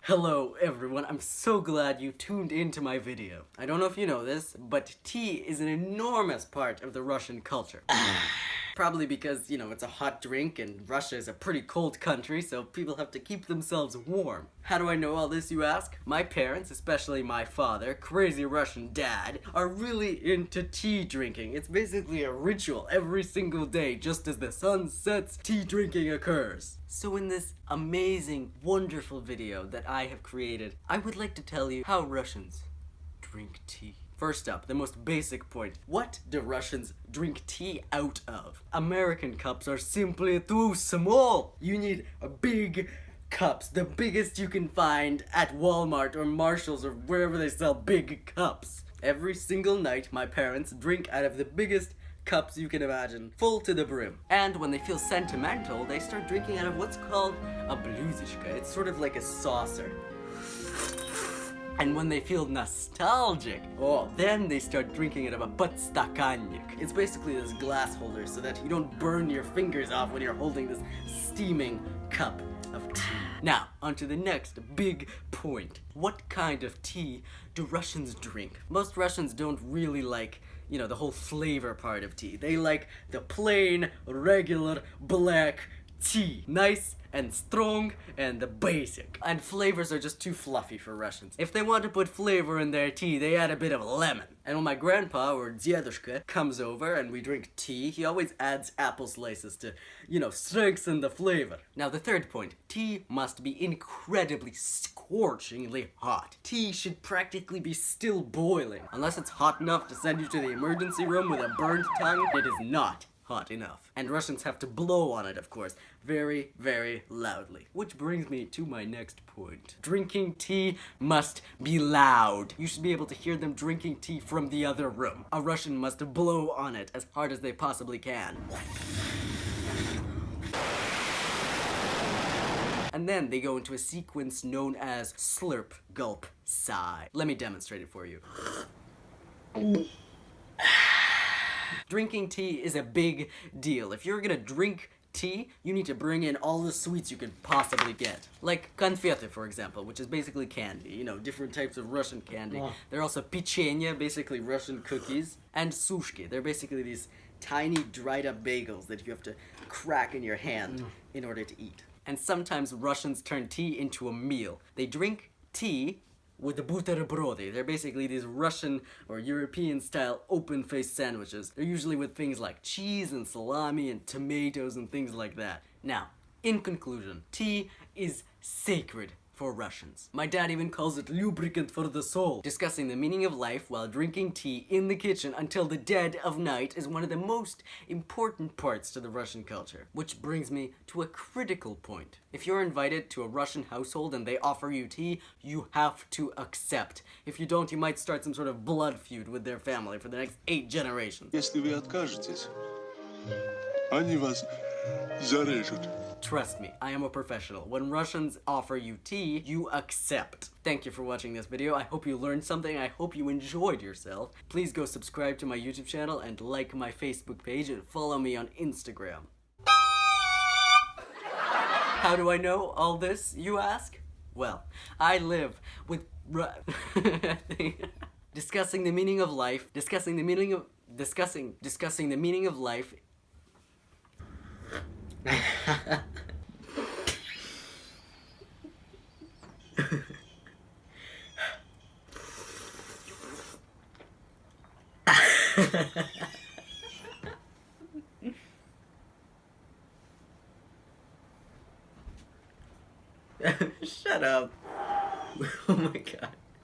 Hello everyone, I'm so glad you tuned into my video. I don't know if you know this, but tea is an enormous part of the Russian culture. Probably because, it's a hot drink and Russia is a pretty cold country, so people have to keep themselves warm. How do I know all this, you ask? My parents, especially my father, crazy Russian dad, are really into tea drinking. It's basically a ritual every single day. Just as the sun sets, tea drinking occurs. So in this amazing, wonderful video that I have created, I would like to tell you how Russians drink tea. First up, the most basic point. What do Russians drink tea out of? American cups are simply too small. You need big cups, the biggest you can find at Walmart or Marshall's or wherever they sell big cups. Every single night, my parents drink out of the biggest cups you can imagine, full to the brim. And when they feel sentimental, they start drinking out of what's called a bluzishka. It's sort of like a saucer. And when they feel nostalgic, then they start drinking it of a podstakannik. It's basically this glass holder so that you don't burn your fingers off when you're holding this steaming cup of tea. Now, onto the next big point. What kind of tea do Russians drink? Most Russians don't really like, the whole flavor part of tea. They like the plain, regular, black tea. Nice and strong and the basic. And flavors are just too fluffy for Russians. If they want to put flavor in their tea, they add a bit of lemon. And when my grandpa, or dedushka, comes over and we drink tea, he always adds apple slices to, strengthen the flavor. Now the third point, tea must be incredibly scorchingly hot. Tea should practically be still boiling. Unless it's hot enough to send you to the emergency room with a burned tongue, it is not hot enough. And Russians have to blow on it, of course, very, very loudly. Which brings me to my next point. Drinking tea must be loud. You should be able to hear them drinking tea from the other room. A Russian must blow on it as hard as they possibly can. And then they go into a sequence known as slurp, gulp, sigh. Let me demonstrate it for you. Drinking tea is a big deal. If you're gonna drink tea, you need to bring in all the sweets you could possibly get. Like konfeti, for example, which is basically candy. Different types of Russian candy. They're also pechenya, basically Russian cookies, and sushki. They're basically these tiny dried up bagels that you have to crack in your hand in order to eat. And sometimes Russians turn tea into a meal. They drink tea with the buterbroды. They're basically these Russian or European style open-faced sandwiches. They're usually with things like cheese and salami and tomatoes and things like that. Now, in conclusion, tea is sacred for Russians. My dad even calls it lubricant for the soul. Discussing the meaning of life while drinking tea in the kitchen until the dead of night is one of the most important parts to the Russian culture. Which brings me to a critical point. If you're invited to a Russian household and they offer you tea, you have to accept. If you don't, you might start some sort of blood feud with their family for the next 8 generations. Если вы откажетесь, они вас зарежут. Trust me, I am a professional. When Russians offer you tea, you accept. Thank you for watching this video. I hope you learned something. I hope you enjoyed yourself. Please go subscribe to my YouTube channel and like my Facebook page and follow me on Instagram. How do I know all this, you ask? Well, I live with discussing the meaning of life, discussing the meaning of life. Shut up. Oh my god.